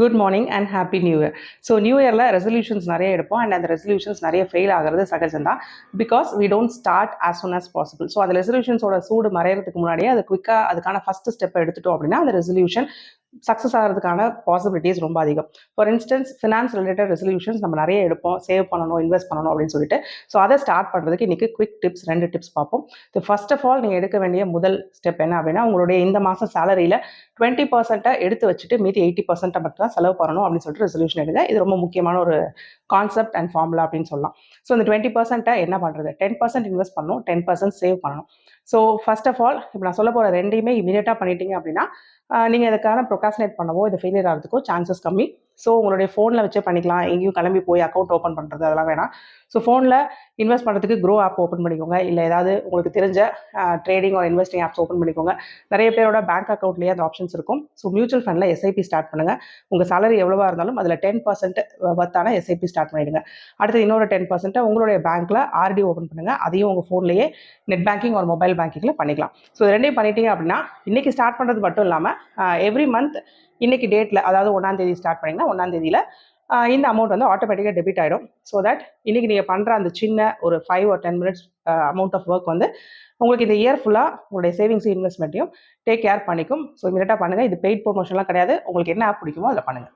Good morning and happy new year. So new இயரில் resolutions நிறைய எடுப்போம் அண்ட் அந்த ரெசல்யூஷன்ஸ் நிறைய ஃபெயில் ஆகிறது சகஜம் தான். Because we don't start as soon as possible. So அந்த ரெசல்யூஷன்ஸோட சூடு மறையிறதுக்கு முன்னாடியே அது குவிக்காக அதுக்கான ஃபஸ்ட்டு ஸ்டெப்பை எடுத்துட்டோம் அப்படின்னா அந்த ரெசல்யூஷன் சக்ஸஸ் ஆகிறதுக்கான பாசிபிலிட்டிஸ் ரொம்ப அதிகம். For instance finance related resolutions நம்ம நிறைய எடுப்போம், சேவ் பண்ணணும், இன்வெஸ்ட் பண்ணணும் அப்படின்னு சொல்லிட்டு. ஸோ அதை ஸ்டார்ட் பண்ணுறதுக்கு இன்றைக்கி குவிக் டிப்ஸ் 2 டிப்ஸ் பார்ப்போம். ஸோ ஃபர்ஸ்ட் ஆஃப் ஆல் நீங்கள் எடுக்க வேண்டிய முதல் ஸ்டெப் என்ன அப்படின்னா, உங்களுடைய இந்த மாதம் சேலரியில் 20% எடுத்து வச்சுட்டு மீதி 80% மட்டும் தான் செலவு பண்ணணும் அப்படின்னு சொல்லிட்டு ரெசல்யூஷன் எடுங்க. இது ரொம்ப முக்கியமான ஒரு கான்செப்ட் அண்ட் ஃபார்முலா அப்படின்னு சொல்லலாம். ஸோ இந்த 20% என்ன பண்ணுறது, 10% இன்வெஸ்ட் பண்ணணும், 10% சேவ் பண்ணணும். ஸோ ஃபர்ஸ்ட் ஆஃப் ஆல் இப்போ நான் சொல்ல போகிற ரெண்டையுமே இமீடியட்டாக பண்ணிட்டீங்க அப்படின்னா நீங்கள் இதுக்கான ப்ரொகாஸ்டினேட் பண்ணவோ இது ஃபெயிலியர் ஆகிறதுக்கோ சான்சஸ் கம்மி. ஸோ உங்களுடைய ஃபோனில் வச்சே பண்ணிக்கலாம். எங்கேயும் கிளம்பி போய் அக்கௌண்ட் ஓப்பன் பண்ணுறது அதெல்லாம் வேணாம். ஸோ ஃபோனில் இன்வெஸ்ட் பண்ணுறதுக்கு க்ரோ ஆப் ஓப்பன் பண்ணிக்கோங்க. இல்லை ஏதாவது உங்களுக்கு தெரிஞ்ச ட்ரேடிங் ஒரு இன்வெஸ்டிங் ஆப்ஸ் ஓப்பன் பண்ணிக்கோங்க. நிறைய பேரோட பேங்க் அக்கௌண்ட்லேயே அந்த ஆப்ஷன்ஸ் இருக்கும். ஸோ மியூச்சுவல் ஃபண்டில் எஸ்ஐபி ஸ்டார்ட் பண்ணுங்கள். உங்கள் சேலரி எவ்வளோவா இருந்தாலும் அதில் 10% வர்த்தான எஸ்ஐபி ஸ்டார்ட் பண்ணிவிடுங்க. அடுத்து இன்னொரு 10% உங்களுடைய பேங்க்கில் ஆர்டி ஓப்பன் பண்ணுங்கள். அதையும் உங்கள் ஃபோன்லேயே நெட் பேங்கிங் ஒரு மொபைல் பேங்கிங்கில் பண்ணிக்கலாம். ஸோ இது ரெண்டையும் பண்ணிட்டீங்க அப்படின்னா இன்றைக்கி ஸ்டார்ட் பண்ணுறது மட்டும் இல்லாமல் எவ்ரி மந்த் இன்றைக்கி டேட்டில், அதாவது 1ஆம் தேதி ஸ்டார்ட் பண்ணிங்கன்னா 1ஆம் தேதியில் இந்த அமௌண்ட் வந்து ஆட்டோமேட்டிக்காக டெபிட் ஆகிடும். ஸோ தட் இன்றைக்கி நீங்கள் பண்ணுற அந்த சின்ன ஒரு 5 or 10 minutes amount of work வந்து உங்களுக்கு இந்த இயர் ஃபுல்லாக உங்களுடைய சேவிங்ஸ் இன்வெஸ்ட்மெண்ட்டையும் டேக் கேர் பண்ணிக்கும். ஸோ இமீடியட்டாக பண்ணுங்கள். இது பெய்ட் ப்ரொமோஷன்லாம் கிடையாது. உங்களுக்கு என்ன ஆப் பிடிக்குமோ அதில் பண்ணுங்கள்.